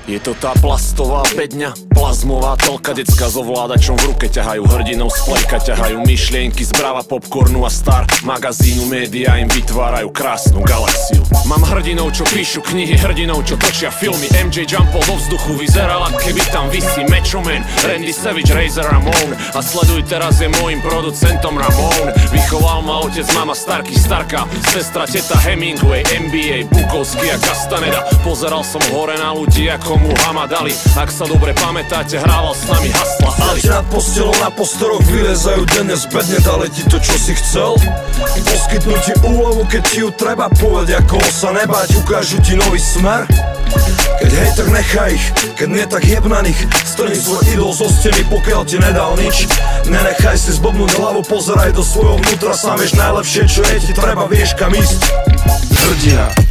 Je to tá plastová bedňa, plazmová telka, decka s ovládačom v ruke ťahajú hrdinou z plejka, ťahajú myšlienky z brava, popcornu a star magazínu, média im vytvárajú krásnu galaxiu. Mám hrdinov, čo píšu knihy, hrdinov, čo točia filmy. MJ jumpol do vzduchu, vyzeral, keby tam visí Macho Man, Randy Savage, Razor Ramon. A sleduj, teraz je môjim producentom Ramon. Vychoval ma otec, mama, Starky, Starka, sestra, teta Hemingway, NBA, Bukovský a Castaneda. Pozeral som hore na ľudí, ako Muhammad Ali. Ak sa dobre pamätáte, hrával s nami Hasla Ali. Nad postelou na postoroch vylezajú denne z bedne. Dali ti to, čo si chcel, poskytnú ti úlohu, keď ti ju treba. Povedia, koho sa nebáť, ukážu ti nový smer. Keď hej, tak nechaj ich, keď nie, tak jeb na nich. Strni svoj idol zo steny, pokiaľ ti nedal nič. Nenechaj si zblbnúť hlavu, pozeraj do svojho vnútra. Sám vieš najlepšie, čo je ti treba, vieš kam ísť. Hrdina.